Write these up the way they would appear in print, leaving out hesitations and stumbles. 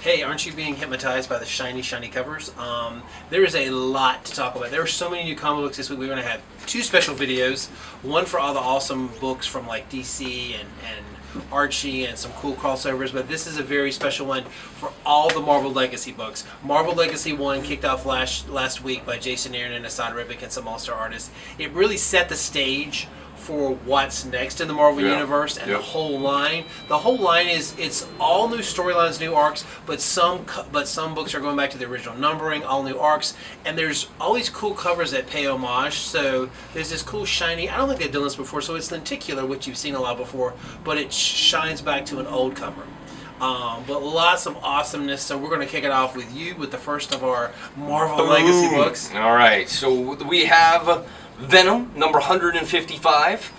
Hey, aren't you being hypnotized by the shiny, shiny covers? There is a lot to talk about. There are so many new comic books this week. We're going to have 2 special videos. One for all the awesome books from like DC and Archie and some cool crossovers, but this is a very special one for all the Marvel Legacy books. Marvel Legacy 1 kicked off last week by Jason Aaron and Assad Ribic and some all-star artists. It really set the stage for what's next in the Marvel Universe and the whole line. The whole line is it's all new storylines, new arcs, but some books are going back to the original numbering, all new arcs, and there's all these cool covers that pay homage. So there's this cool shiny, I don't think they've done this before, so it's lenticular, which you've seen a lot before, but it shines back to an old cover. But lots of awesomeness, so we're going to kick it off with the first of our Marvel Legacy books. All right, so we have Venom, number 155.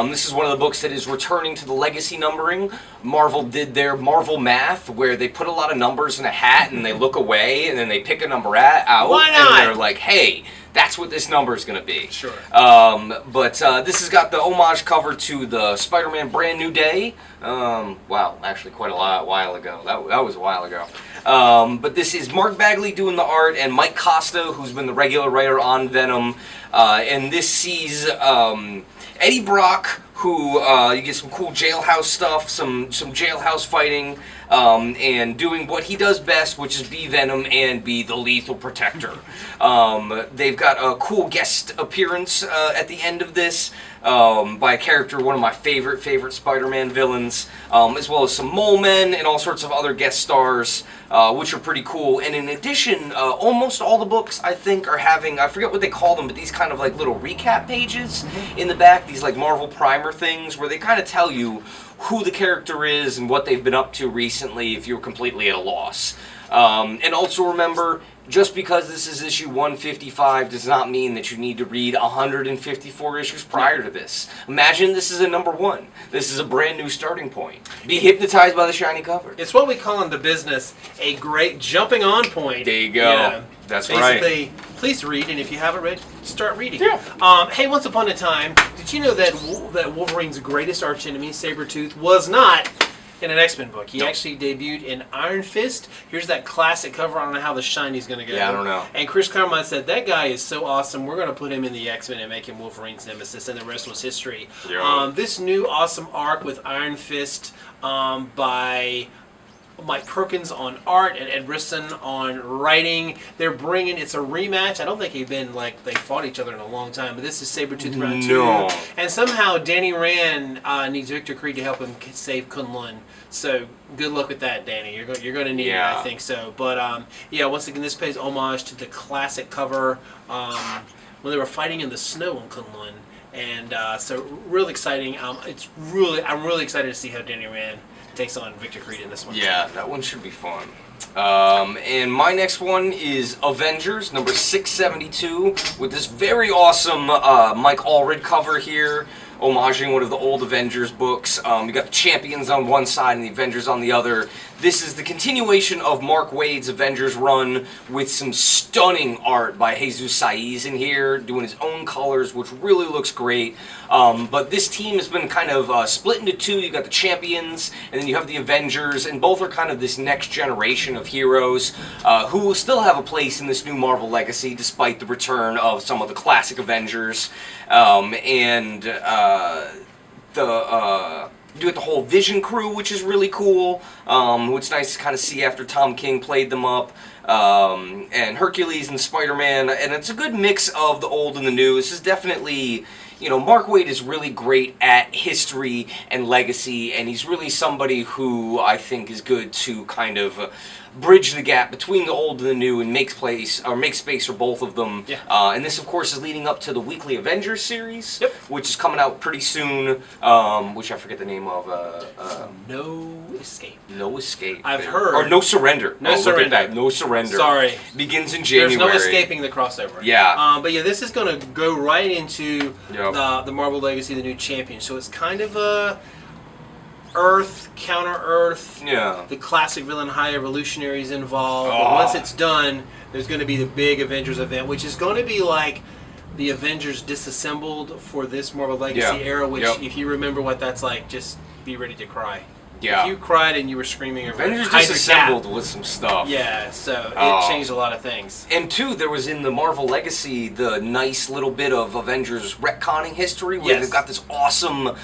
This is one of the books that is returning to the legacy numbering. Marvel did their Marvel math, where they put a lot of numbers in a hat and they look away and then they pick a number out. Why not? And they're like, hey, that's what this number is going to be. Sure. But this has got the homage cover to the Spider-Man Brand New Day. Wow, actually quite a while ago. That was a while ago. But this is Mark Bagley doing the art and Mike Costa, who's been the regular writer on Venom. And this sees Eddie Brock, who you get some cool jailhouse stuff, some jailhouse fighting, and doing what he does best, which is be Venom and be the lethal protector. They've got a cool guest appearance at the end of this by a character, one of my favorite Spider-Man villains, as well as some mole men and all sorts of other guest stars, which are pretty cool. And in addition, almost all the books, I think, are having, I forget what they call them, but these kind of like little recap pages in the back, these like Marvel Primer things, where they kind of tell you who the character is and what they've been up to recently if you're completely at a loss. And also remember, just because this is issue 155 does not mean that you need to read 154 issues prior to this. Imagine this is a number 1. This is a brand new starting point. Be hypnotized by the shiny cover. It's what we call in the business a great jumping on point. There you go. You know, that's basically, right. Please read, and if you haven't read, start reading. Yeah. Hey, once upon a time, did you know that Wolverine's greatest archenemy, Sabretooth, was not in an X-Men book? He actually debuted in Iron Fist. Here's that classic cover. I don't know how the shiny's going to go. Yeah, I don't know. And Chris Claremont said, that guy is so awesome, we're going to put him in the X-Men and make him Wolverine's nemesis, and the rest was history. Yeah. This new awesome arc with Iron Fist by Mike Perkins on art and Ed Brisson on writing. They're bringing, it's a rematch. I don't think they fought each other in a long time, but this is Sabretooth round 2. And somehow Danny Rand needs Victor Creed to help him save Kunlun. So good luck with that, Danny. You're going to need it, I think so. But yeah, once again, this pays homage to the classic cover when they were fighting in the snow on Kunlun. And so really exciting. I'm really excited to see how Danny Rand takes on Victor Creed in this one. Yeah, that one should be fun. And my next one is Avengers, number 672, with this very awesome Mike Allred cover here, homaging one of the old Avengers books. You got the Champions on one side and the Avengers on the other. This is the continuation of Mark Waid's Avengers run with some stunning art by Jesus Saiz in here, doing his own colors, which really looks great. But this team has been kind of split into 2. You've got the Champions, and then you have the Avengers, and both are kind of this next generation of heroes who will still have a place in this new Marvel legacy, despite the return of some of the classic Avengers. You get the whole Vision crew, which is really cool, which is nice to kind of see after Tom King played them up, and Hercules and Spider-Man, and it's a good mix of the old and the new. This is definitely, you know, Mark Waid is really great at history and legacy, and he's really somebody who I think is good to kind of bridge the gap between the old and the new and make space for both of them. Yeah. And this, of course, is leading up to the weekly Avengers series, Yep. which is coming out pretty soon, which I forget the name of. No Escape. No Escape. I've heard. Or No Surrender. No Look Surrender. at that. No Surrender. Sorry. Begins in January. There's no escaping the crossover. Yeah. But yeah, this is going to go right into Yep. the Marvel Legacy, the new champion. So it's kind of a Earth, counter-Earth, Yeah. the classic villain High Evolutionaries involved. Oh. But once it's done, there's going to be the big Avengers event, which is going to be like the Avengers disassembled for this Marvel Legacy era, which, if you remember what that's like, just be ready to cry. Yeah. If you cried and you were screaming over Avengers Hydra disassembled Cap, with some stuff. yeah, so it changed a lot of things. And two, there was in the Marvel Legacy the nice little bit of Avengers retconning history where they've got this awesome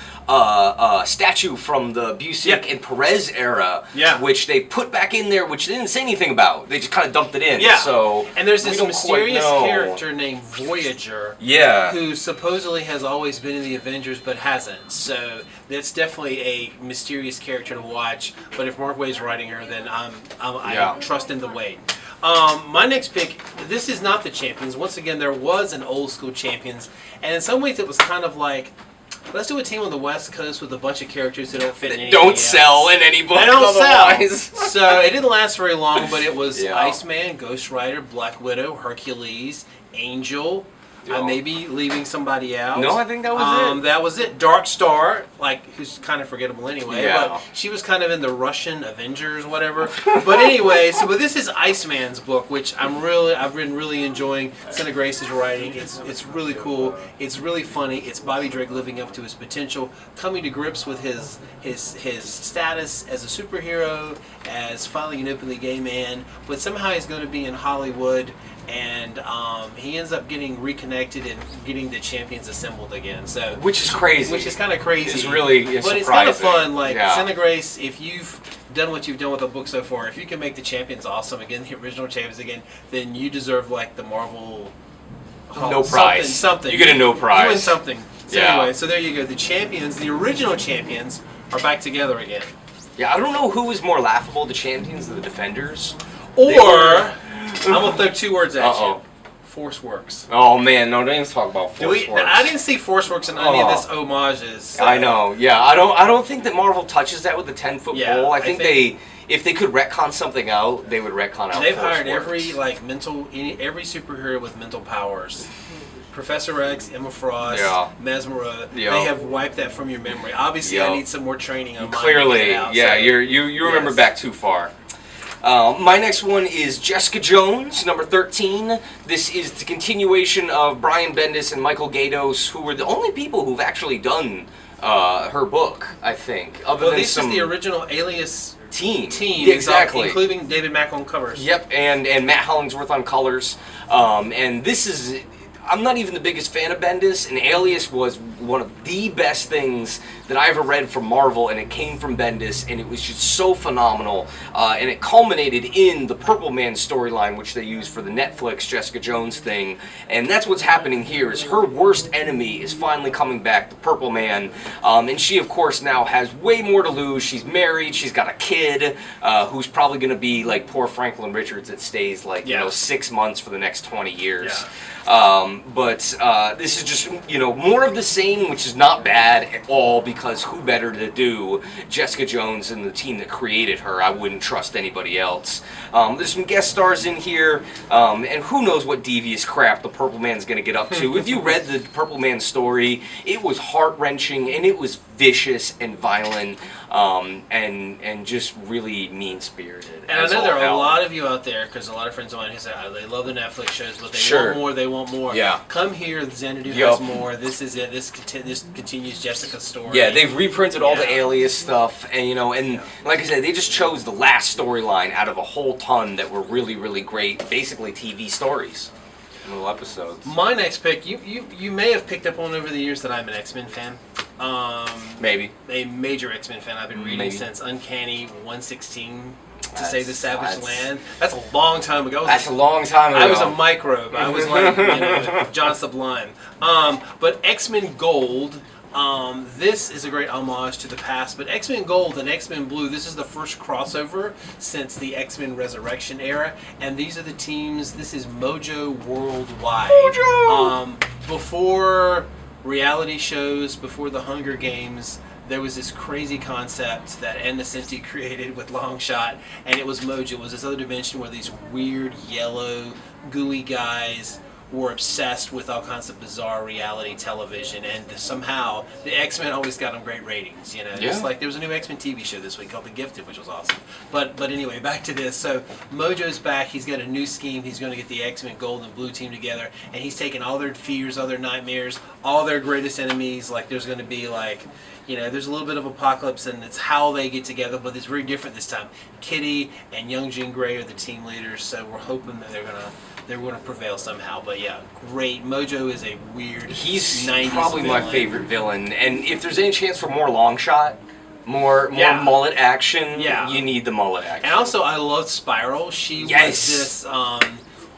statue from the Busiek and Perez era, which they put back in there, which they didn't say anything about. They just kind of dumped it in. Yeah. So and there's this mysterious character named Voyager, who supposedly has always been in the Avengers but hasn't. So that's definitely a mysterious character to watch. But if Mark Waid's writing her, then I trust in the Waid. My next pick, this is not the Champions. Once again, there was an old school Champions, and in some ways it was kind of like, let's do a team on the West Coast with a bunch of characters who don't fit in anything else. Sell in any book. They don't otherwise. sell. So it didn't last very long, but it was Iceman, Ghost Rider, Black Widow, Hercules, Angel. I may be leaving somebody out. No, I think that was it. That was it. Dark Star, who's kind of forgettable anyway. Yeah. But she was kind of in the Russian Avengers, whatever. But anyway, but this is Iceman's book, which I've been really enjoying. Senna Grace is writing. It's really cool. It's really funny. It's Bobby Drake living up to his potential, coming to grips with his status as a superhero, as finally an openly gay man. But somehow he's going to be in Hollywood. And he ends up getting reconnected and getting the Champions assembled again. So which is crazy. Which is kind of crazy. It's really but surprising. It's kind of fun. Like Senna Grace, if you've done what you've done with the book so far, if you can make the Champions awesome again, the original Champions again, then you deserve like the Marvel no prize. Something. You get a no prize. You win something. So anyway, so there you go. The Champions, the original Champions, are back together again. Yeah, I don't know who is more laughable, the Champions or the Defenders. Or I'm gonna throw two words at you. Force Works. Oh man, no, don't even talk about Force Works. I didn't see Force Works in any of this homages. So. I know. Yeah, I don't think that Marvel touches that with the 10-foot pole. I think if they could retcon something out, they would retcon out. They've Force hired Works. every superhero with mental powers. Professor X, Emma Frost, Mesmera, they have wiped that from your memory. Obviously, I need some more training on Clearly, mine. You remember back too far. My next one is Jessica Jones, number 13. This is the continuation of Brian Bendis and Michael Gaydos, who were the only people who've actually done her book, I think. This is the original Alias team, exactly, including David Mack on covers. Yep, and Matt Hollingsworth on colors. And this is. I'm not even the biggest fan of Bendis, and Alias was one of the best things that I ever read from Marvel, and it came from Bendis, and it was just so phenomenal. And it culminated in the Purple Man storyline, which they used for the Netflix Jessica Jones thing. And that's what's happening here, is her worst enemy is finally coming back, the Purple Man. And she, of course, now has way more to lose. She's married, she's got a kid, who's probably going to be like poor Franklin Richards that stays 6 months for the next 20 years. But this is just, more of the same, which is not bad at all, because who better to do? Jessica Jones and the team that created her. I wouldn't trust anybody else. There's some guest stars in here, and who knows what devious crap the Purple Man's going to get up to. If you read the Purple Man story, it was heart-wrenching, and it was vicious and violent, and just really mean-spirited. And I know there are a lot of you out there, because a lot of friends of mine who say they love the Netflix shows, but they want more, they want more. Yeah. Come here, Xanadu has more. This is it. This continues Jessica's story. Yeah, they've reprinted all the Alias stuff, and like I said, they just chose the last storyline out of a whole ton that were really, really great, basically TV stories. Little episodes. My next pick, you may have picked up on over the years that I'm an X-Men fan. Maybe. A major X-Men fan. I've been reading since Uncanny 116 to Save the Savage Land. That's a long time ago. That's a long time ago. I was a microbe. I was like, John Sublime. But X-Men Gold, this is a great homage to the past. But X-Men Gold and X-Men Blue, this is the first crossover since the X-Men Resurrection era. And these are the teams. This is Mojo Worldwide. Mojo! Before reality shows, before the Hunger Games, there was this crazy concept that Ann Nocenti created with Longshot, and it was Mojo. It was this other dimension where these weird, yellow, gooey guys were obsessed with all kinds of bizarre reality television, and somehow the X-Men always got them great ratings, Just like there was a new X-Men TV show this week called The Gifted, which was awesome. But anyway, back to this. So Mojo's back. He's got a new scheme. He's going to get the X-Men Gold and Blue team together, and he's taking all their fears, all their nightmares, all their greatest enemies. Like there's going to be you know, there's a little bit of Apocalypse, and it's how they get together, but it's very different this time. Kitty and young Jean Grey are the team leaders, so we're hoping that they're gonna prevail somehow. But yeah, great. Mojo is a weird. He's 90s probably my villain. favorite villain, and if there's any chance for more long shot, more mullet action, you need the mullet action. And also, I love Spiral. She was this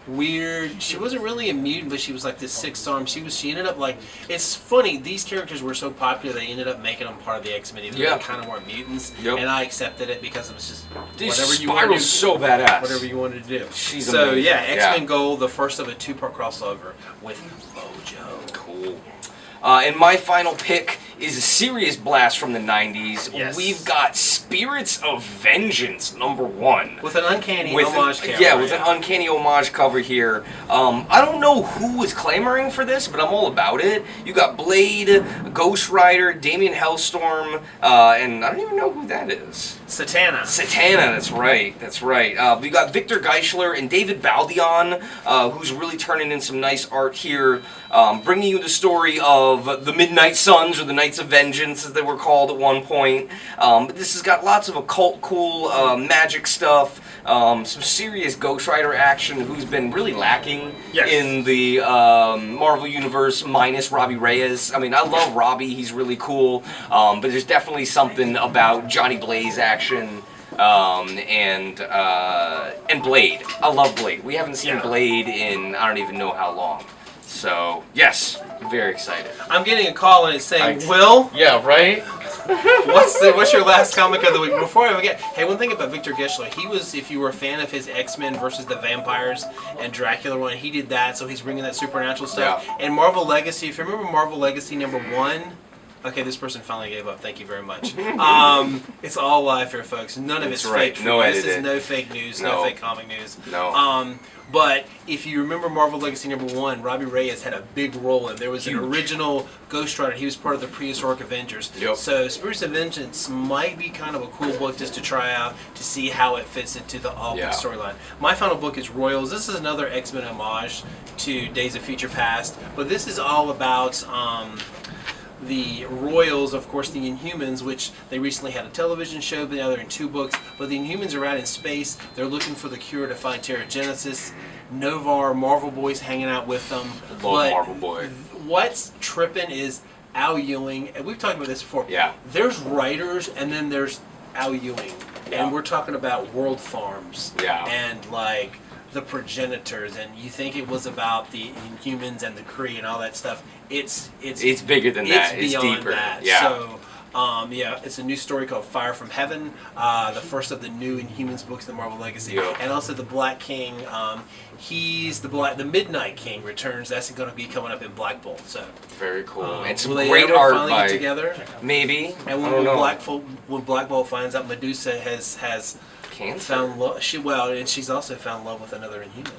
weird. She wasn't really a mutant, but she was like this sixth arm. She ended up like. It's funny. These characters were so popular, they ended up making them part of the X-Men, even though they kind of weren't mutants. And I accepted it because it was just whatever you wanted to do. Spiral's so badass. Whatever you wanted to do. She's so amazing. yeah, X-Men Gold, the first of a 2-part crossover with Mojo. Cool. And my final pick is a serious blast from the 90s. Yes. We've got Spirits of Vengeance, #1. With an uncanny homage cover. Yeah, with an uncanny homage cover here. I don't know who was clamoring for this, but I'm all about it. You got Blade, Ghost Rider, Damien Hellstorm, and I don't even know who that is. Satana. Satana, that's right, that's right. We got Victor Geisler and David Baldion, who's really turning in some nice art here, bringing you the story of the Midnight Suns, or the Knights of Vengeance, as they were called at one point. But this has got lots of occult, cool magic stuff, some serious Ghost Rider action, who's been really lacking in the Marvel Universe, minus Robbie Reyes. I mean, I love Robbie, he's really cool, but there's definitely something about Johnny Blaze action. And Blade. I love Blade. We haven't seen Blade in I don't even know how long. So yes, very excited. I'm getting a call and it's saying, Will? Yeah, right? What's your last comic of the week? Before I forget, hey, one thing about Victor Geisler, he was, if you were a fan of his X-Men versus the Vampires and Dracula one, he did that, so he's bringing that supernatural stuff. Yeah. And Marvel Legacy, if you remember Marvel Legacy #1, okay, this person finally gave up. Thank you very much. It's all live here, folks. None of it's fake. No this is no fake news, no fake comic news. No. But if you remember Marvel Legacy #1, Robbie Reyes had a big role, and there was an original Ghost Rider. He was part of the prehistoric Avengers. So Spirits of Vengeance might be kind of a cool book just to try out to see how it fits into the all-big storyline. My final book is Royals. This is another X-Men homage to Days of Future Past, but this is all about the Royals, of course, the Inhumans, which they recently had a television show, but now they're in 2 books. But the Inhumans are out in space. They're looking for the cure to fight Terrigenesis. Novar, Marvel Boy's hanging out with them. Love Marvel Boy. What's tripping is Al Ewing, and we've talked about this before. Yeah. There's writers, and then there's Al Ewing. And we're talking about World Farms. And like the progenitors, and you think it was about the Inhumans and the Kree and all that stuff. It's bigger than that. It's beyond deeper. that. Yeah. So it's a new story called Fire from Heaven, the first of the new Inhumans books in the Marvel Legacy, and also the Black King. He's the Midnight King returns. That's going to be coming up in Black Bolt. So very cool. And some will they great ever art finally by get together? Maybe. And when Black Bolt finds out Medusa has found love, she's also found love with another Inhuman.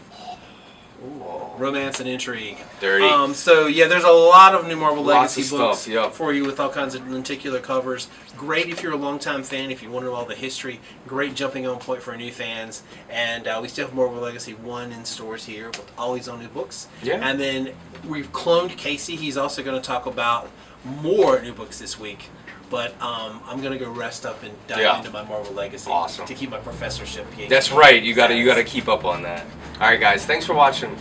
Ooh. Romance and intrigue. Dirty. So yeah, there's a lot of new Marvel Legacy books stuff, for you with all kinds of lenticular covers. Great if you're a longtime fan, if you want to know all the history. Great jumping on point for new fans. And we still have Marvel Legacy 1 in stores here with all these own new books. Yeah. And then we've cloned Casey. He's also going to talk about more new books this week. But I'm gonna go rest up and dive into my Marvel Legacy to keep my professorship PhD. That's right. You gotta keep up on that. All right, guys. Thanks for watching.